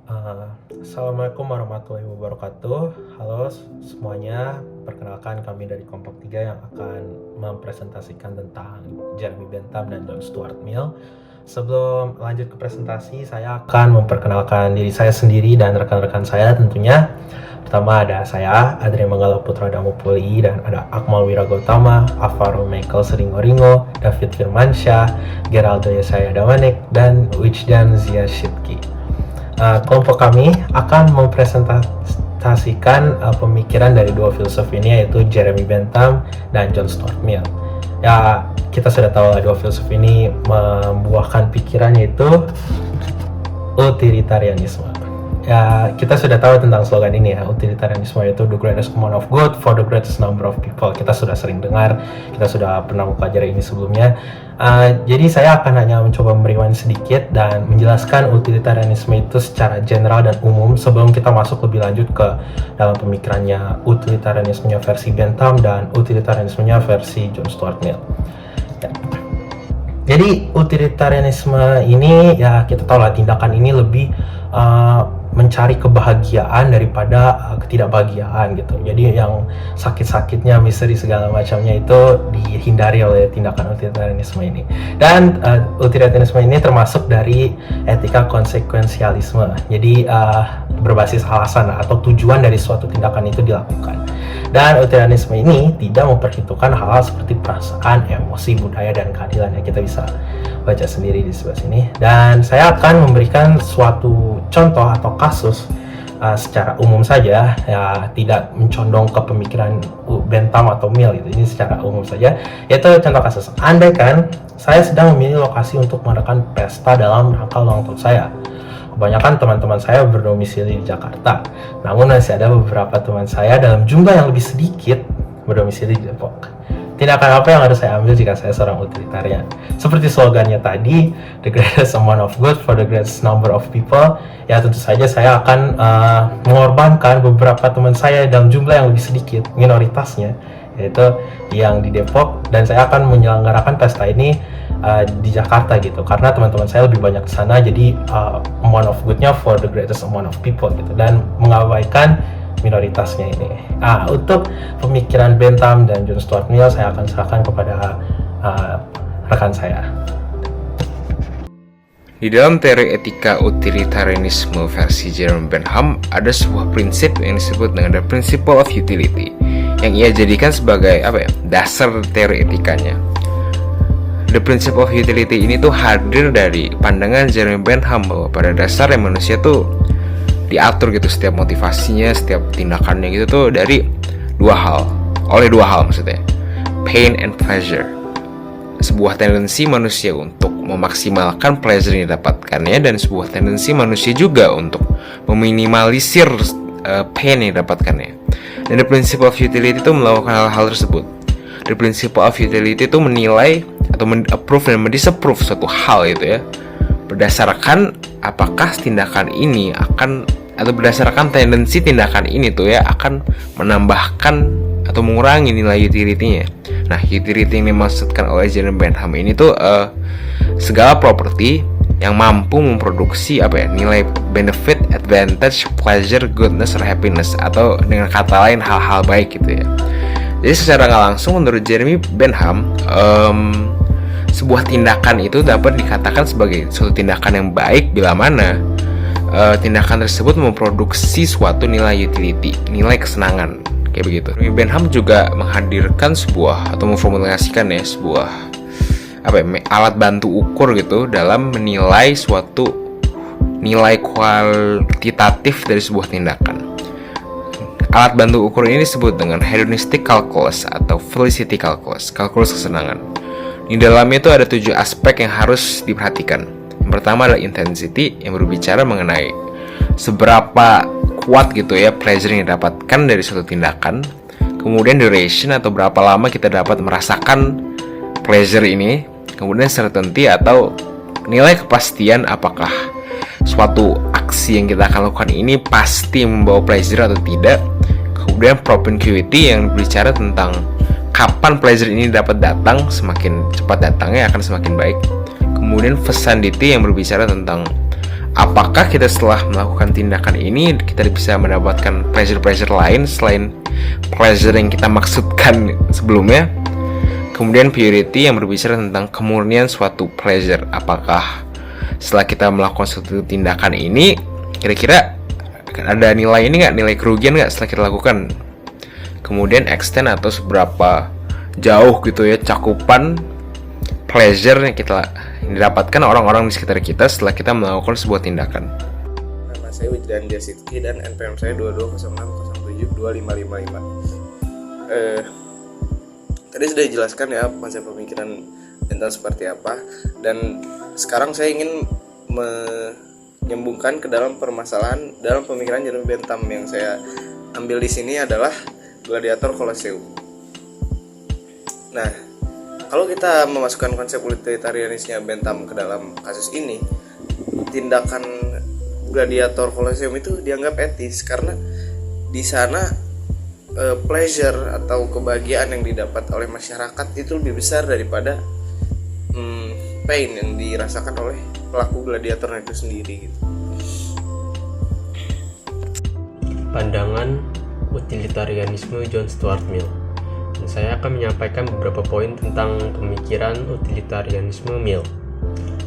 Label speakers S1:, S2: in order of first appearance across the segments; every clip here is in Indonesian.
S1: Eh, Assalamualaikum warahmatullahi wabarakatuh. Halo semuanya, perkenalkan kami dari Kompak 3 yang akan mempresentasikan tentang Jeremy Bentham dan John Stuart Mill. Sebelum lanjut ke presentasi, saya akan memperkenalkan diri saya sendiri dan rekan-rekan saya tentunya. Pertama ada saya, Adria Manggala Putra Damopuli, dan ada Akmal Wiragautama, Alvaro Michael Seringo-Ringo, David Firmansyah, Geraldo Yesaya Damanik, dan Wijdan Zia Shipki. Kelompok kami akan mempresentasikan pemikiran dari dua filsuf ini, yaitu Jeremy Bentham dan John Stuart Mill. Ya, kita sudah tahu dua filsuf ini membuahkan pikiran, yaitu utilitarianisme. Ya, kita sudah tahu tentang slogan ini ya, utilitarianisme itu the greatest amount of good for the greatest number of people. Kita sudah sering dengar, kita sudah pernah mempelajari ini sebelumnya. Jadi saya akan hanya mencoba meriwayat sedikit dan menjelaskan utilitarianisme itu secara general dan umum sebelum kita masuk lebih lanjut ke dalam pemikirannya utilitarianismenya versi Bentham dan utilitarianismenya versi John Stuart Mill. Ya. Jadi utilitarianisme ini ya kita tahu lah, tindakan ini lebih mencari kebahagiaan daripada ketidakbahagiaan gitu. Jadi yang sakit-sakitnya, misteri segala macamnya itu dihindari oleh tindakan utilitarianisme ini. Dan utilitarianisme ini termasuk dari etika konsekuensialisme. Jadi berbasis alasan atau tujuan dari suatu tindakan itu dilakukan. Dan utilitarianisme ini tidak memperhitungkan hal-hal seperti perasaan, emosi, budaya, dan keadilan. Ya, kita bisa baca sendiri di sebelah sini. Dan saya akan memberikan suatu contoh atau kasus secara umum saja, ya tidak mencondong ke pemikiran Bentham atau Mill gitu. Ini secara umum saja, yaitu contoh kasus. Andai kan saya sedang memilih lokasi untuk mengadakan pesta dalam rangka ulang tahun saya. Kebanyakan teman-teman saya berdomisili di Jakarta, namun masih ada beberapa teman saya dalam jumlah yang lebih sedikit berdomisili di Depok. Tindakan apa yang harus saya ambil jika saya seorang utilitarian? Seperti slogannya tadi, the greatest amount of good for the greatest number of people. Ya tentu saja saya akan mengorbankan beberapa teman saya dalam jumlah yang lebih sedikit, minoritasnya, yaitu yang di Depok, dan saya akan menyelenggarakan pesta ini di Jakarta gitu, karena teman-teman saya lebih banyak di sana. Jadi amount of goodnya for the greatest amount of people gitu, dan mengabaikan minoritasnya ini. Untuk pemikiran Bentham dan John Stuart Mill saya akan serahkan kepada rekan saya.
S2: Di dalam teori etika utilitarianisme versi Jeremy Bentham ada sebuah prinsip yang disebut dengan the principle of utility, yang ia jadikan sebagai dasar teori etikanya. The principle of utility ini tuh hadir dari pandangan Jeremy Bentham bahwa pada dasarnya manusia tuh diatur gitu setiap motivasinya, setiap tindakannya gitu tuh dari oleh dua hal maksudnya, pain and pleasure. Sebuah tendensi manusia untuk memaksimalkan pleasure yang didapatkannya, dan sebuah tendensi manusia juga untuk meminimalisir pain yang didapatkannya. Dan the principle of utility itu melakukan hal-hal tersebut. The principle of utility itu menilai atau men-approve dan men-disapprove suatu hal gitu ya, berdasarkan apakah tindakan ini akan, atau berdasarkan tendensi tindakan ini tuh ya akan menambahkan atau mengurangi nilai utility-nya. Nah, utility yang dimaksudkan oleh Jeremy Bentham ini tuh segala properti yang mampu memproduksi nilai benefit, advantage, pleasure, goodness, or happiness, atau dengan kata lain hal-hal baik gitu ya. Jadi secara nggak langsung menurut Jeremy Bentham, sebuah tindakan itu dapat dikatakan sebagai suatu tindakan yang baik bila mana tindakan tersebut memproduksi suatu nilai utility, nilai kesenangan, kayak begitu. Bentham juga menghadirkan sebuah atau memformulasikan ya sebuah alat bantu ukur gitu dalam menilai suatu nilai kualitatif dari sebuah tindakan. Alat bantu ukur ini disebut dengan hedonistic calculus atau felicity calculus, kalkulus kesenangan. Di dalamnya itu ada 7 aspek yang harus diperhatikan. Yang pertama adalah intensity, yang berbicara mengenai seberapa kuat gitu ya pleasure yang didapatkan dari suatu tindakan. Kemudian duration, atau berapa lama kita dapat merasakan pleasure ini. Kemudian certainty, atau nilai kepastian apakah suatu aksi yang kita akan lakukan ini pasti membawa pleasure atau tidak. Kemudian propinquity, yang berbicara tentang kapan pleasure ini dapat datang, semakin cepat datangnya akan semakin baik. Kemudian facility, yang berbicara tentang apakah kita setelah melakukan tindakan ini kita bisa mendapatkan pleasure lain selain pleasure yang kita maksudkan sebelumnya? Kemudian purity yang berbicara tentang kemurnian suatu pleasure. Apakah setelah kita melakukan suatu tindakan ini kira-kira ada nilai ini nggak, nilai kerugian nggak setelah kita lakukan? Kemudian extend atau seberapa jauh gitu ya cakupan pleasure yang didapatkan orang-orang di sekitar kita setelah kita melakukan sebuah tindakan.
S3: Nama saya Wijdan Jasitki dan NPM saya 2206072555. Tadi sudah dijelaskan ya konsep pemikiran Bentham seperti apa, dan sekarang saya ingin menyambungkan ke dalam permasalahan dalam pemikiran Jerome Bentham. Yang saya ambil di sini adalah Gladiator Colosseum. Nah, kalau kita memasukkan konsep utilitarianisnya Bentham ke dalam kasus ini, tindakan Gladiator Colosseum itu dianggap etis karena di sana pleasure atau kebahagiaan yang didapat oleh masyarakat itu lebih besar daripada pain yang dirasakan oleh pelaku gladiator itu sendiri gitu.
S4: Pandangan utilitarianisme John Stuart Mill. Dan saya akan menyampaikan beberapa poin tentang pemikiran utilitarianisme Mill.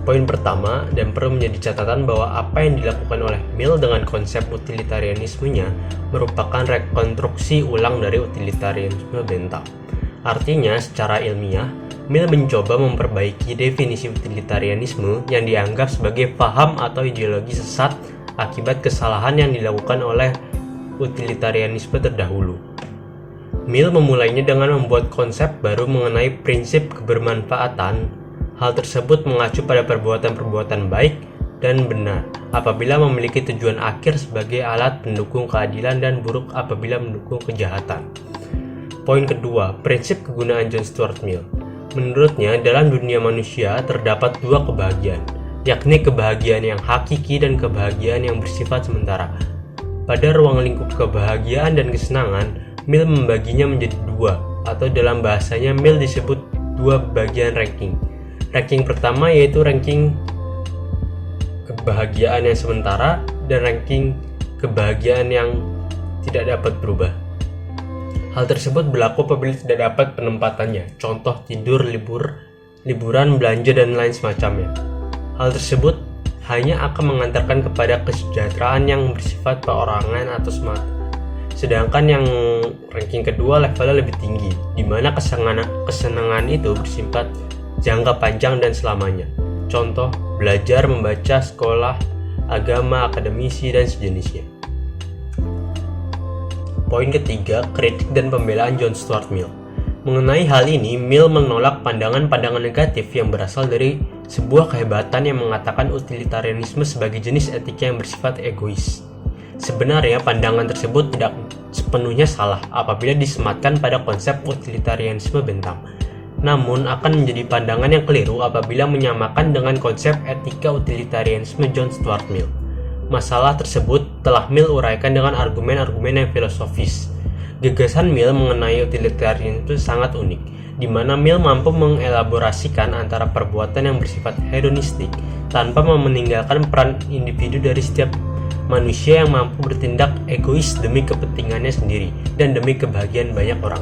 S4: Poin pertama, dan perlu menjadi catatan bahwa apa yang dilakukan oleh Mill dengan konsep utilitarianismenya merupakan rekonstruksi ulang dari utilitarianisme Bentham. Artinya, secara ilmiah, Mill mencoba memperbaiki definisi utilitarianisme yang dianggap sebagai paham atau ideologi sesat akibat kesalahan yang dilakukan oleh utilitarianisme terdahulu. Mill memulainya dengan membuat konsep baru mengenai prinsip kebermanfaatan. Hal tersebut mengacu pada perbuatan-perbuatan baik dan benar apabila memiliki tujuan akhir sebagai alat pendukung keadilan dan buruk apabila mendukung kejahatan. Poin kedua, prinsip kegunaan John Stuart Mill. Menurutnya, dalam dunia manusia terdapat dua kebahagiaan, yakni kebahagiaan yang hakiki dan kebahagiaan yang bersifat sementara. Pada ruang lingkup kebahagiaan dan kesenangan, Mill membaginya menjadi dua, atau dalam bahasanya Mill disebut dua bagian ranking. Ranking pertama yaitu ranking kebahagiaan yang sementara dan ranking kebahagiaan yang tidak dapat berubah. Hal tersebut berlaku apabila tidak dapat penempatannya, contoh tidur, liburan, belanja, dan lain semacamnya. Hal tersebut hanya akan mengantarkan kepada kesejahteraan yang bersifat perorangan atau semata. Sedangkan yang ranking kedua levelnya lebih tinggi, di mana kesenangan itu bersifat jangka panjang dan selamanya. Contoh, belajar, membaca, sekolah, agama, akademisi, dan sejenisnya. Poin ketiga, kritik dan pembelaan John Stuart Mill. Mengenai hal ini, Mill menolak pandangan-pandangan negatif yang berasal dari sebuah kehebatan yang mengatakan utilitarianisme sebagai jenis etika yang bersifat egois. Sebenarnya pandangan tersebut tidak sepenuhnya salah apabila disematkan pada konsep utilitarianisme Bentham. Namun akan menjadi pandangan yang keliru apabila menyamakan dengan konsep etika utilitarianisme John Stuart Mill. Masalah tersebut telah Mill uraikan dengan argumen-argumen yang filosofis. Gagasan Mill mengenai utilitarianisme sangat unik, di mana Mill mampu mengelaborasikan antara perbuatan yang bersifat hedonistik tanpa meninggalkan peran individu dari setiap manusia yang mampu bertindak egois demi kepentingannya sendiri dan demi kebahagiaan banyak orang.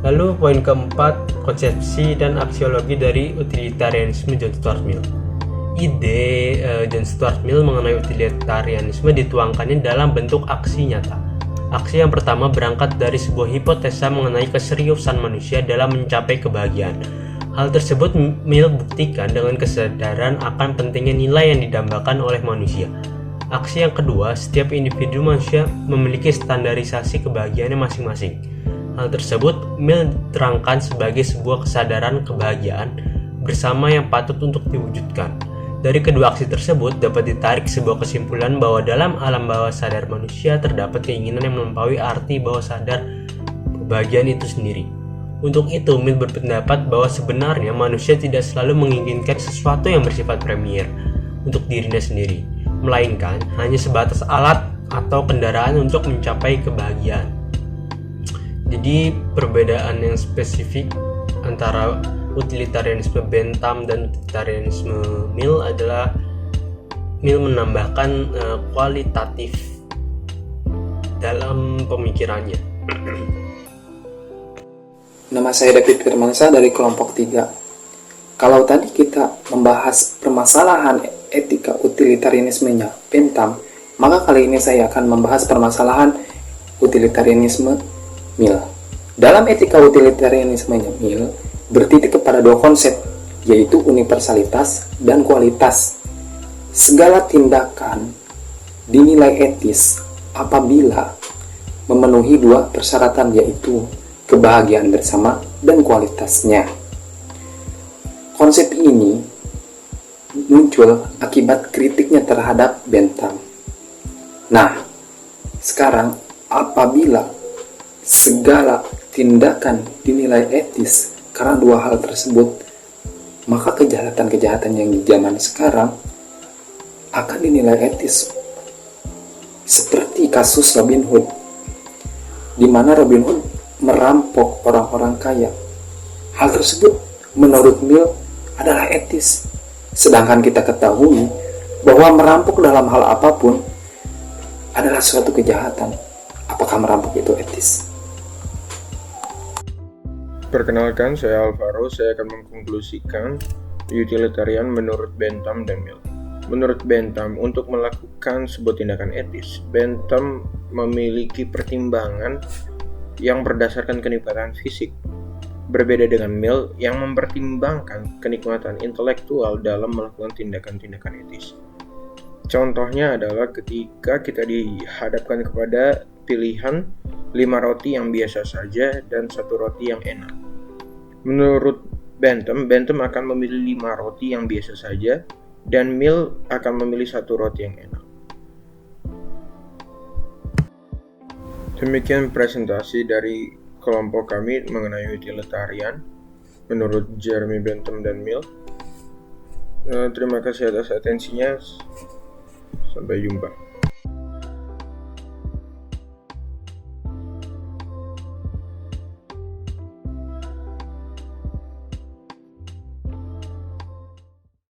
S4: Lalu poin keempat, konsepsi dan aksiologi dari utilitarianisme John Stuart Mill. Ide John Stuart Mill mengenai utilitarianisme dituangkannya dalam bentuk aksi nyata. Aksi yang pertama berangkat dari sebuah hipotesa mengenai keseriusan manusia dalam mencapai kebahagiaan. Hal tersebut Mill buktikan dengan kesadaran akan pentingnya nilai yang didambakan oleh manusia. Aksi yang kedua, setiap individu manusia memiliki standarisasi kebahagiaannya masing-masing. Hal tersebut Mill terangkan sebagai sebuah kesadaran kebahagiaan bersama yang patut untuk diwujudkan. Dari kedua aksi tersebut dapat ditarik sebuah kesimpulan bahwa dalam alam bawah sadar manusia terdapat keinginan yang melampaui arti bawah sadar kebahagiaan itu sendiri. Untuk itu, Mill berpendapat bahwa sebenarnya manusia tidak selalu menginginkan sesuatu yang bersifat premier untuk dirinya sendiri, melainkan hanya sebatas alat atau kendaraan untuk mencapai kebahagiaan. Jadi perbedaan yang spesifik antara utilitarianisme Bentham dan utilitarianisme Mill adalah Mill menambahkan kualitatif dalam pemikirannya.
S5: Nama saya David Firmansyah dari kelompok 3. Kalau tadi kita membahas permasalahan etika utilitarianismenya Bentham, maka kali ini saya akan membahas permasalahan utilitarianisme Mill. Dalam etika utilitarianismenya Mill bertitik kepada dua konsep, yaitu universalitas dan kualitas. Segala tindakan dinilai etis apabila memenuhi dua persyaratan, yaitu kebahagiaan bersama dan kualitasnya. Konsep ini muncul akibat kritiknya terhadap Bentham. Nah, sekarang apabila segala tindakan dinilai etis karena dua hal tersebut, maka kejahatan-kejahatan yang di zaman sekarang akan dinilai etis. Seperti kasus Robin Hood, di mana Robin Hood merampok orang-orang kaya. Hal tersebut menurut Mill adalah etis. Sedangkan kita ketahui bahwa merampok dalam hal apapun adalah suatu kejahatan. Apakah merampok itu etis?
S6: Perkenalkan, saya Alvaro. Saya akan mengkonklusikan utilitarian menurut Bentham dan Mill. Menurut Bentham, untuk melakukan sebuah tindakan etis, Bentham memiliki pertimbangan yang berdasarkan kenikmatan fisik, berbeda dengan Mill yang mempertimbangkan kenikmatan intelektual dalam melakukan tindakan-tindakan etis. Contohnya adalah ketika kita dihadapkan kepada pilihan 5 roti yang biasa saja dan 1 roti yang enak. Menurut Bentham akan memilih 5 roti yang biasa saja, dan Mill akan memilih 1 roti yang enak. Demikian presentasi dari kelompok kami mengenai utilitarian menurut Jeremy Bentham dan Mill. Terima kasih atas atensinya. Sampai jumpa.